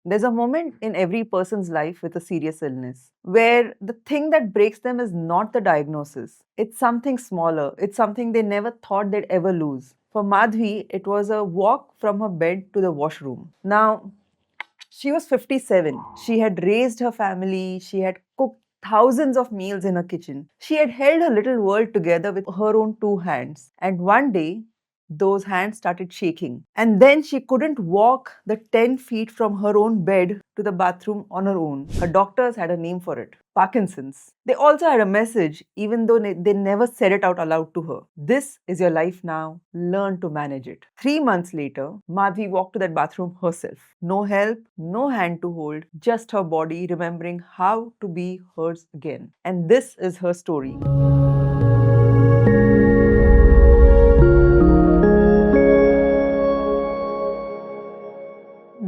There's a moment in every person's life with a serious illness where the thing that breaks them is not the diagnosis. It's something smaller. It's something they never thought they'd ever lose. For Madhvi, it was a walk from her bed to the washroom. Now, she was 57. She had raised her family. She had cooked thousands of meals in her kitchen. She had held her little world together with her own two hands. And one day, those hands started shaking. And then she couldn't walk the 10 feet from her own bed to the bathroom on her own. Her doctors had a name for it: Parkinson's. They also had a message, even though they never said it out aloud to her. This is your life now. Learn to manage it. 3 months later, Madhvi walked to that bathroom herself. No help, no hand to hold, just her body remembering how to be hers again. And this is her story.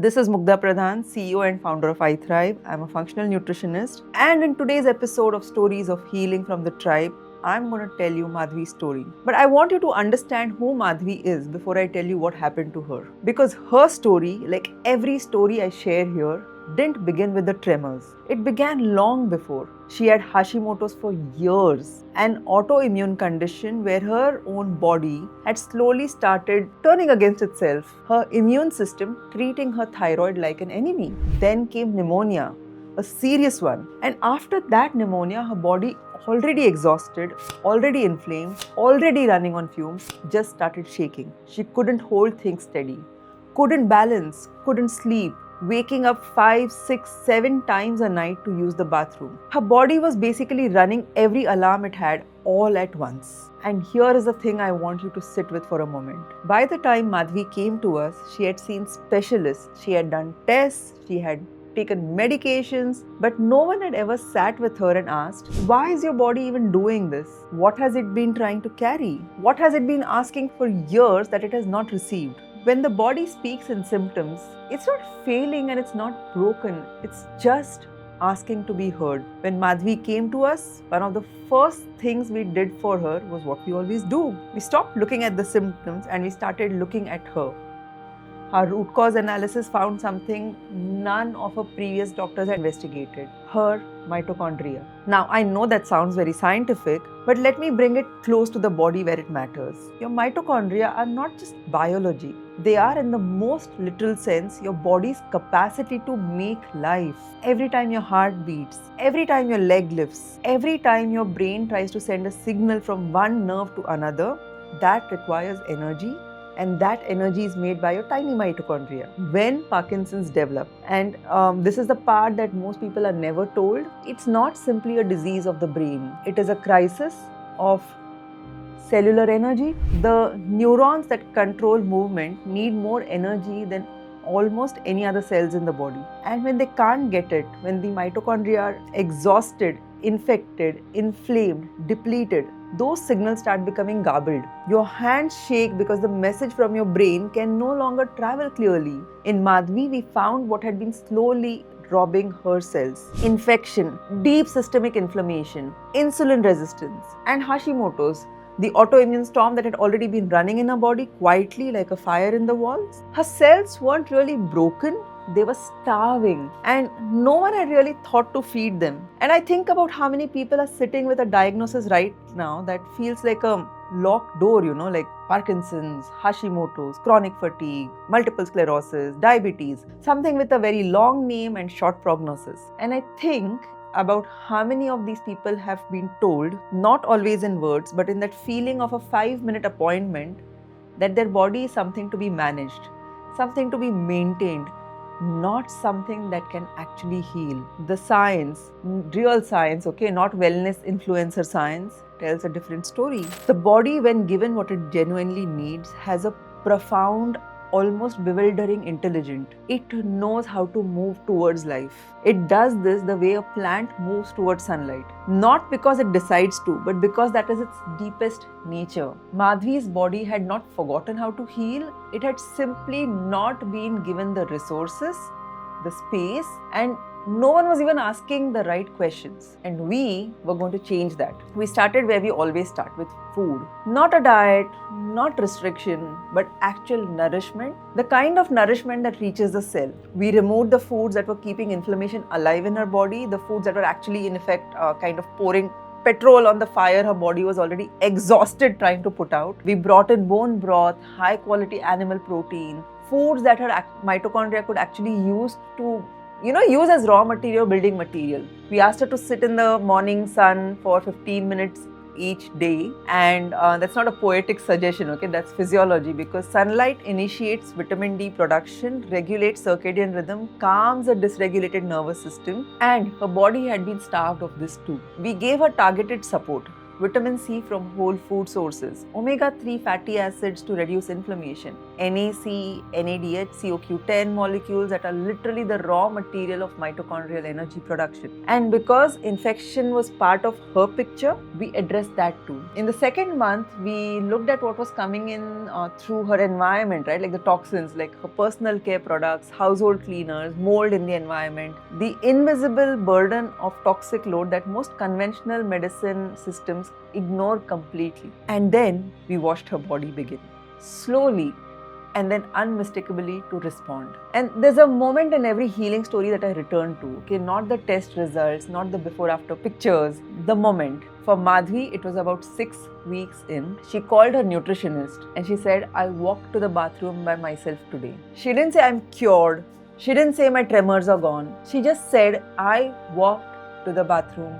This is Mugdha Pradhan, CEO and founder of iThrive. I'm a functional nutritionist. And in today's episode of Stories of Healing from the Tribe, I'm going to tell you Madhvi's story. But I want you to understand who Madhvi is before I tell you what happened to her. Because her story, like every story I share here, didn't begin with the tremors. It began long before. She had Hashimoto's for years, an autoimmune condition where her own body had slowly started turning against itself, her immune system treating her thyroid like an enemy. Then came pneumonia, a serious one. And after that pneumonia, her body, already exhausted, already inflamed, already running on fumes, just started shaking. She couldn't hold things steady, couldn't balance, couldn't sleep, waking up 5, 6, 7 times a night to use the bathroom. Her body was basically running every alarm it had all at once. And here is the thing I want you to sit with for a moment. By the time Madhvi came to us, she had seen specialists, she had done tests, she had taken medications, but no one had ever sat with her and asked, why is your body even doing this? What has it been trying to carry? What has it been asking for years that it has not received? When the body speaks in symptoms, it's not failing and it's not broken. It's just asking to be heard. When Madhvi came to us, one of the first things we did for her was what we always do. We stopped looking at the symptoms and we started looking at her. Our root cause analysis found something none of her previous doctors had investigated: her mitochondria. Now, I know that sounds very scientific, but let me bring it close to the body where it matters. Your mitochondria are not just biology. They are, in the most literal sense, your body's capacity to make life. Every time your heart beats, every time your leg lifts, every time your brain tries to send a signal from one nerve to another, that requires energy. And that energy is made by your tiny mitochondria. When Parkinson's develop, and this is the part that most people are never told, it's not simply a disease of the brain. It is a crisis of cellular energy. The neurons that control movement need more energy than almost any other cells in the body. And when they can't get it, when the mitochondria are exhausted, infected, inflamed, depleted, those signals start becoming garbled. Your hands shake because the message from your brain can no longer travel clearly. In Madhvi, we found what had been slowly robbing her cells: infection, deep systemic inflammation, insulin resistance, and Hashimoto's, the autoimmune storm that had already been running in her body quietly like a fire in the walls. Her cells weren't really broken, they were starving, and no one had really thought to feed them. And I think about how many people are sitting with a diagnosis right now that feels like a locked door, like Parkinson's, Hashimoto's, chronic fatigue, multiple sclerosis, diabetes, something with a very long name and short prognosis. And I think about how many of these people have been told, not always in words, but in that feeling of a 5-minute appointment, that their body is something to be managed, something to be maintained, not something that can actually heal. The science, real science, not wellness influencer science, tells a different story. The body, when given what it genuinely needs, has a profound, almost bewildering intelligence. It knows how to move towards life. It does this the way a plant moves towards sunlight. Not because it decides to, but because that is its deepest nature. Madhvi's body had not forgotten how to heal. It had simply not been given the resources, the space, and No one was even asking the right questions. And we were going to change that. We started where we always start, with food. Not a diet, not restriction, but actual nourishment. The kind of nourishment that reaches the cell. We removed the foods that were keeping inflammation alive in her body, the foods that were actually in effect kind of pouring petrol on the fire her body was already exhausted trying to put out. We brought in bone broth, high quality animal protein, foods that her mitochondria could actually use to use as raw material, building material. We asked her to sit in the morning sun for 15 minutes each day, and that's not a poetic suggestion, okay, that's physiology, because sunlight initiates vitamin D production, regulates circadian rhythm, calms a dysregulated nervous system, and her body had been starved of this too. We gave her targeted support. Vitamin C from whole food sources, omega-3 fatty acids to reduce inflammation, NAC, NADH, CoQ10 molecules that are literally the raw material of mitochondrial energy production. And because infection was part of her picture, we addressed that too. In the second month, we looked at what was coming in through her environment, right? Like the toxins, like her personal care products, household cleaners, mold in the environment, the invisible burden of toxic load that most conventional medicine systems ignore completely. And then we watched her body begin, slowly and then unmistakably, to respond. And there's a moment in every healing story that I return to, okay, not the test results, not the before-after pictures, the moment. For Madhavi, it was about 6 weeks in. She called her nutritionist and she said, "I walked to the bathroom by myself today." She didn't say, "I'm cured." She didn't say, "My tremors are gone." She just said, "I walked to the bathroom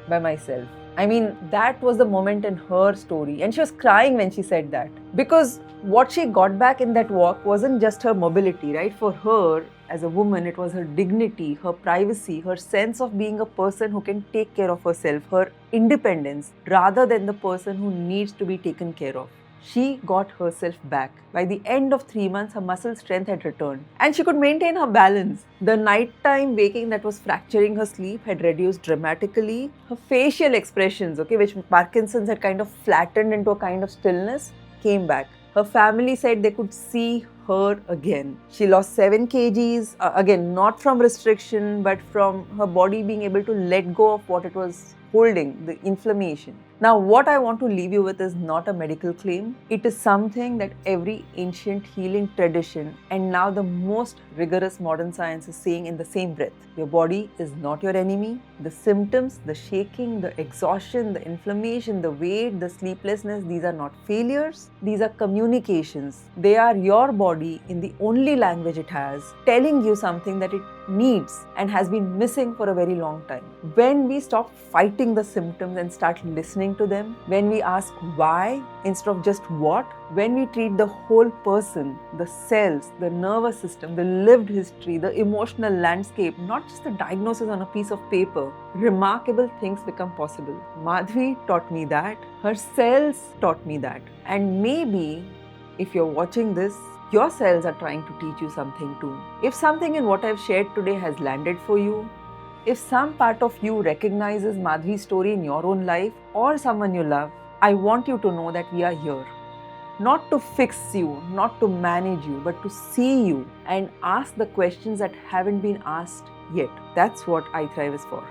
by myself." I mean, that was the moment in her story. And she was crying when she said that. Because what she got back in that walk wasn't just her mobility, right? For her, as a woman, it was her dignity, her privacy, her sense of being a person who can take care of herself, her independence, rather than the person who needs to be taken care of. She got herself back. By the end of 3 months, her muscle strength had returned and she could maintain her balance. The nighttime waking that was fracturing her sleep had reduced dramatically. Her facial expressions, okay, which Parkinson's had kind of flattened into a kind of stillness, came back. Her family said they could see her again. She lost 7 kgs, again, not from restriction, but from her body being able to let go of what it was holding, the inflammation. Now, what I want to leave you with is not a medical claim. It is something that every ancient healing tradition and now the most rigorous modern science is saying in the same breath. Your body is not your enemy. The symptoms, the shaking, the exhaustion, the inflammation, the weight, the sleeplessness, these are not failures. These are communications. They are your body in the only language it has, telling you something that it needs and has been missing for a very long time. When we stop fighting the symptoms and start listening to them, when we ask why instead of just what, when we treat the whole person, the cells, the nervous system, the lived history, the emotional landscape, not just the diagnosis on a piece of paper, remarkable things become possible. Madhavi taught me that. Her cells taught me that. And maybe if you're watching this, your cells are trying to teach you something too. If something in what I've shared today has landed for you, if some part of you recognizes Madhavi's story in your own life or someone you love, I want you to know that we are here. Not to fix you, not to manage you, but to see you and ask the questions that haven't been asked yet. That's what iThrive is for.